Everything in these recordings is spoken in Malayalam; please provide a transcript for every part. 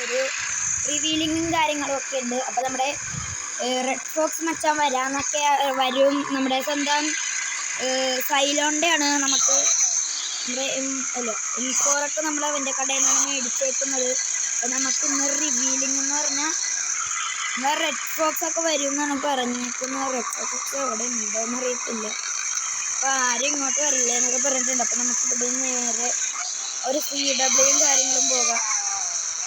ഒരു റിവീലിങ്ങും കാര്യങ്ങളും ഒക്കെ ഉണ്ട്. അപ്പോൾ നമ്മുടെ റെഡ് ഫോക്സ് മച്ചാൻ വരാന്നൊക്കെ വരും. നമ്മുടെ സ്വന്തം സൈലോണ്ടാണ് നമുക്ക് നമ്മുടെ M4 നമ്മൾ അവൻ്റെ കടയിൽ നിന്നാണ് മേടിച്ചേക്കുന്നത്. അപ്പോൾ നമുക്ക് ഇന്നൊരു റിവീലിംഗ് എന്ന് പറഞ്ഞാൽ റെഡ് ഫോക്സ് ഒക്കെ വരും എന്നാണ് പറഞ്ഞേക്കുന്നത്. റെഡ് ഫോക്സ് എവിടെ ഉണ്ടോയെന്ന് അറിയത്തില്ല. അപ്പോൾ ആരും ഇങ്ങോട്ട് വരില്ല എന്നൊക്കെ പറഞ്ഞിട്ടുണ്ട്. അപ്പോൾ നമുക്ക് ഇവിടെ നേരെ ഒരു CW കാര്യങ്ങളും പോകാം.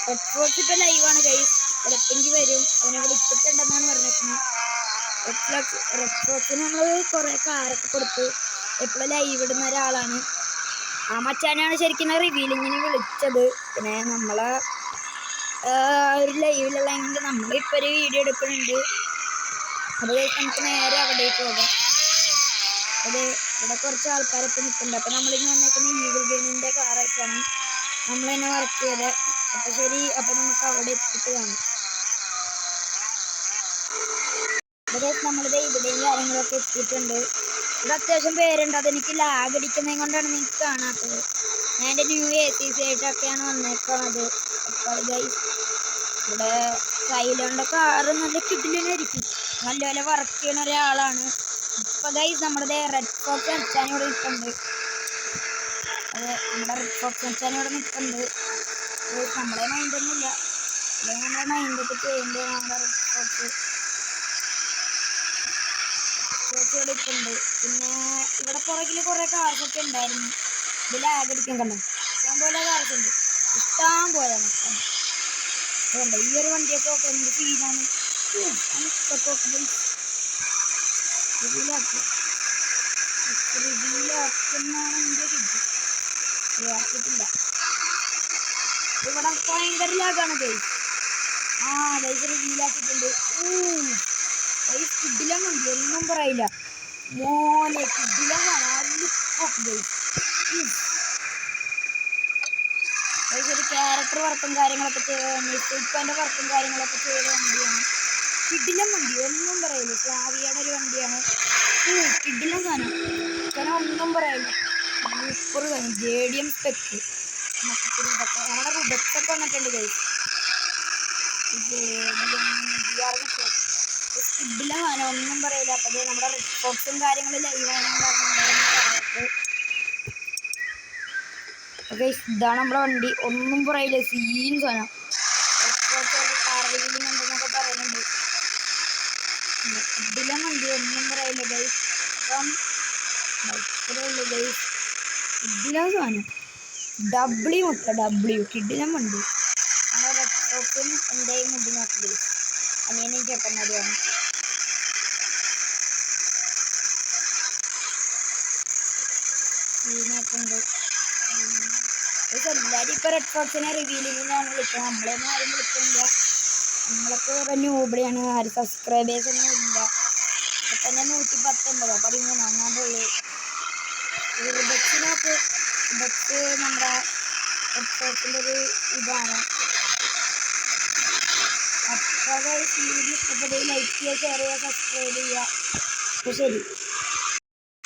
റെഡ് ഫോക്സ് ഇപ്പോൾ ലൈവാണ് ഗൈസ്. ചിലപ്പെങ്കിൽ വരും. അവനെ വിളിച്ചിട്ടുണ്ടെന്നാണ് പറഞ്ഞേക്കുന്നത്. റെഡ് ഫോക്സിന് നമ്മൾ കുറേ കാറൊക്കെ കൊടുത്ത് എപ്പോഴും ലൈവ് ഇടുന്ന ഒരാളാണ്. ആ മച്ചാനാണ് ശരിക്കും റിവീലിങ്ങിന് വിളിച്ചത്. പിന്നെ നമ്മളെ ഒരു ലൈവിലുള്ളതെങ്കിൽ നമ്മളിപ്പോൾ ഒരു വീഡിയോ എടുക്കുന്നുണ്ട്. അത് നമുക്ക് നേരെ അവിടേക്ക് പോകാം. അത് ഇവിടെ കുറച്ച് ആൾക്കാരൊക്കെ നിൽക്കുന്നുണ്ട്. അപ്പോൾ നമ്മളിന്ന് വന്നേക്കുന്ന ഈവിൾ ഗെയിമിൻ്റെ കാറായിട്ടാണ് നമ്മൾ തന്നെ വർക്ക് ചെയ്തത്. അപ്പോൾ ശരി, അപ്പോൾ നമുക്ക് അവിടെ എത്തിയിട്ട് കാണാം. ഇവിടെ നമ്മളിത് ഇവിടെയും കാര്യങ്ങളൊക്കെ എത്തിയിട്ടുണ്ട്. ഇവിടെ അത്യാവശ്യം പേരുണ്ട്. അതെനിക്ക് ലാഗ് അടിക്കുന്നത് കൊണ്ടാണ് നിങ്ങൾക്ക് കാണാത്തത്. ഞാൻ എൻ്റെ ന്യൂ ACC ആയിട്ടൊക്കെയാണ് വന്നേക്കുന്നത്. അപ്പോൾ ഗൈസ് ഇവിടെ സൈലോണ്ട കാറ് നല്ല കിടിലനായിരിക്കും. നല്ലപോലെ വർക്ക് ചെയ്യുന്ന ഒരാളാണ്. ഇപ്പോൾ ഗൈസ് നമ്മുടെ റെഡ് ഫോക്സ് മച്ചാൻ ഇവിടെ നിൽക്കുന്നുണ്ട്. അതെ, നമ്മുടെ റെഡ് ഫോക്സ് മച്ചാൻ ഇവിടെ നിൽക്കുന്നുണ്ട്. നമ്മളെ മൈൻഡൊന്നുമില്ല. അല്ലെങ്കിൽ നമ്മളെ മൈൻഡൊക്കെ ചെയ്യേണ്ടത് നമ്മുടെ റെഡ് ഫോക്സ് ഇവിടെ നിൽക്കുന്നുണ്ട്. പിന്നെ ഇവിടെ പുറകിൽ കുറേ കാർസൊക്കെ ഉണ്ടായിരുന്നു. ഇത് ലാഗ് അടിക്കാൻ കണ്ടോ, ഇഷ്ടം പോലെ കാർസുണ്ട്. ഇഷ്ടം പോലെ മൊത്തം അതുകൊണ്ട് ഈ ഒരു വണ്ടിയൊക്കെ ഒക്കെ എന്ത് ഫീലാണ്. റിവീലാക്കുന്നാണ് എൻ്റെ കിട്ടി. ആക്കിയിട്ടില്ല. ഇവിടെ ഭയങ്കര ലാഗാണ് ഗൈസ്. ഗൈസ് റിവീലാക്കിയിട്ടുണ്ട്. ഗൈസ് കിഡിലം ഉണ്ട്, ഒന്നും പറയില്ല മോനെ. കിഡിലം ഗൈസ് ഒരു ക്യാരക്ടർ വർക്കും കാര്യങ്ങളൊക്കെ ചെയ്തിൻ്റെ വർക്കും കാര്യങ്ങളൊക്കെ ചെയ്ത വണ്ടിയാണ്. കിഡിലം വണ്ടി, ഒന്നും പറയില്ല. സ്ലാവിയുടെ ഒരു വണ്ടിയാണ്. കിഡിലം സാധനം, കാരണം ഒന്നും പറയില്ല. സൂപ്പർ സാധനം. JDM സ്പെക്ക് ഇതൊക്കെ നമ്മുടെ റുബക്സൊക്കെ വന്നിട്ടുണ്ട് ഗൈസ്. കിഡിലം സാധനം, ഒന്നും പറയില്ല. അപ്പോൾ നമ്മുടെ റെഡ് ഫോക്സും കാര്യങ്ങളും ലൈവാണ്. ഇതാണ് നമ്മുടെ വണ്ടി, ഒന്നും പറയില്ല. സീൻ സാധനം. കാർ റിവീലിംഗ് ഉണ്ടെന്നൊക്കെ പറയുന്നുണ്ട്. കിഡിലം വണ്ടി, ഒന്നും പറയില്ല ഗൈസ്. അപ്പം ബൈക്കിലുള്ളൂ ഗൈസ്. കിഡിലം സാധനം. W കിഡിലം വണ്ടി. അങ്ങനെ റെഡ് ഫോക്സും എൻ്റെയും മുടി നോക്കി ഗൈസ്. അനിയനും ചേട്ടന്മാരുമാണ്. സീനൊക്കെയുണ്ട്. എല്ലാവരും ഇപ്പോൾ റെഡ് ഫോക്സിനെ റിവീലിങ്ങിനാണ് വിളിക്കുന്നത്. നമ്മളൊന്നും ആരും വിളിക്കുന്നില്ല. നമ്മളൊക്കെ വേറെ ന്യൂബിളിയാണ്. ആരും സബ്സ്ക്രൈബേഴ്സൊന്നും ഇല്ല. ഇപ്പം തന്നെ 119 13 അങ്ങാണ്ടുള്ളൂ. ബസ്സിനൊക്കെ ബസ് നമ്മുടെ റെഡ് ഫോക്സിൻ്റെ ഒരു ഇതാണ്. അപ്പോൾ വീഡിയോ ഇഷ്ടപ്പെടുക, ലൈക്ക് ചെയ്യുക, ഷെയർ ചെയ്യുക, സബ്സ്ക്രൈബ് ചെയ്യുക. അപ്പോൾ ശരി.